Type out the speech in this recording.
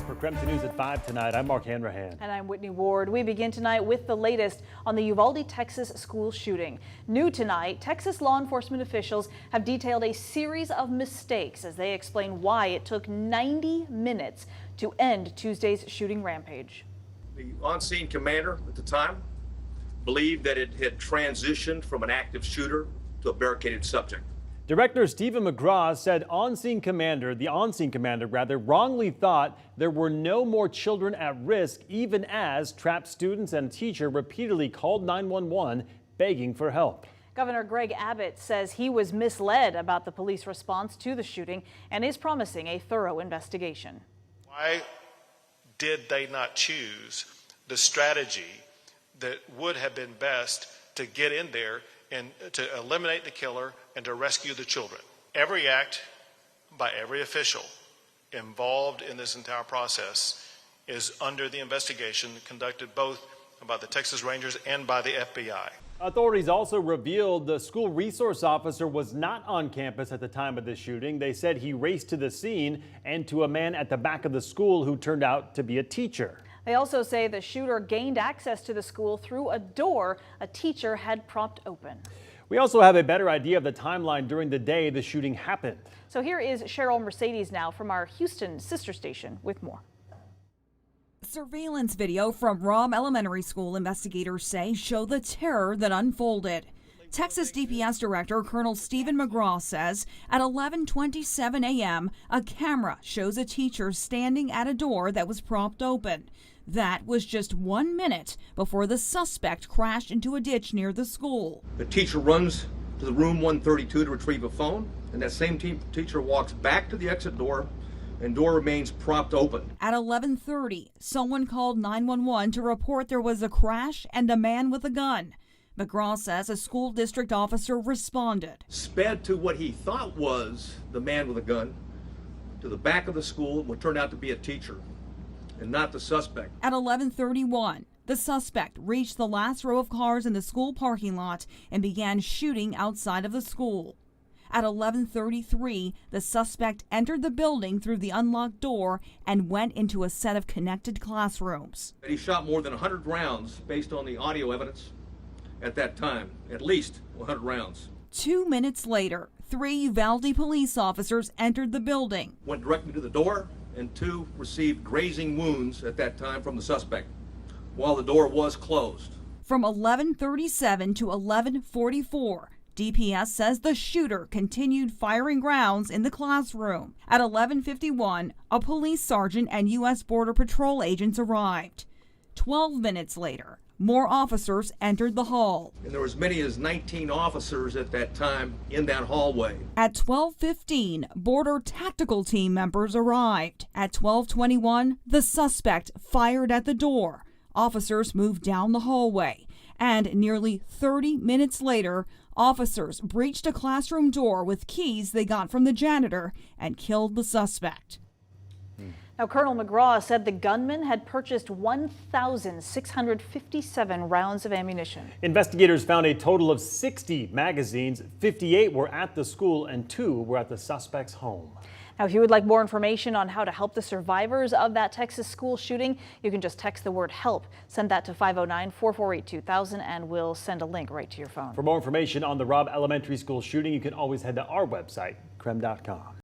For Kremton News at 5 tonight, I'm Mark Hanrahan. And I'm Whitney Ward. We begin tonight with the latest on the Uvalde, Texas school shooting. New tonight, Texas law enforcement officials have detailed a series of mistakes as they explain why it took 90 minutes to end Tuesday's shooting rampage. The on-scene commander at the time believed that it had transitioned from an active shooter to a barricaded subject. Director Stephen McGraw said the on-scene commander wrongly thought there were no more children at risk, even as trapped students and a teacher repeatedly called 911 begging for help. Governor Greg Abbott says he was misled about the police response to the shooting and is promising a thorough investigation. Why did they not choose the strategy that would have been best to get in there and to eliminate the killer and to rescue the children? Every act by every official involved in this entire process is under the investigation conducted both by the Texas Rangers and by the FBI. Authorities also revealed the school resource officer was not on campus at the time of the shooting. They said he raced to the scene and to a man at the back of the school who turned out to be a teacher. They also say the shooter gained access to the school through a door a teacher had propped open. We also have a better idea of the timeline during the day the shooting happened. So here is Cheryl Mercedes now from our Houston sister station with more. Surveillance video from Robb Elementary School, investigators say, show the terror that unfolded. Texas DPS Director Colonel Stephen McGraw says at 11:27 a.m. a camera shows a teacher standing at a door that was propped open. That was just 1 minute before the suspect crashed into a ditch near the school. The teacher runs to the room 132 to retrieve a phone, and that same teacher walks back to the exit door, and door remains propped open. At 11:30, someone called 911 to report there was a crash and a man with a gun. McGraw says a school district officer responded. Sped to what he thought was the man with a gun to the back of the school, what turned out to be a teacher and not the suspect. At 11:31, the suspect reached the last row of cars in the school parking lot and began shooting outside of the school. At 11:33, the suspect entered the building through the unlocked door and went into a set of connected classrooms. He shot more than 100 rounds based on the audio evidence at that time, at least 100 rounds. 2 minutes later, 3 Uvalde police officers entered the building. Went directly to the door, and 2 received grazing wounds at that time from the suspect while the door was closed. From 11:37 to 11:44, DPS says the shooter continued firing rounds in the classroom. At 11:51, a police sergeant and U.S. Border Patrol agents arrived. 12 minutes later, more officers entered the hall. And there were as many as 19 officers at that time in that hallway. At 12:15, Border Tactical Team members arrived. At 12:21, the suspect fired at the door. Officers moved down the hallway. And nearly 30 minutes later, officers breached a classroom door with keys they got from the janitor and killed the suspect. Now, Colonel McGraw said the gunman had purchased 1,657 rounds of ammunition. Investigators found a total of 60 magazines. 58 were at the school and 2 were at the suspect's home. Now, if you would like more information on how to help the survivors of that Texas school shooting, you can just text the word HELP. Send that to 509-448-2000 and we'll send a link right to your phone. For more information on the Robb Elementary School shooting, you can always head to our website, krem.com.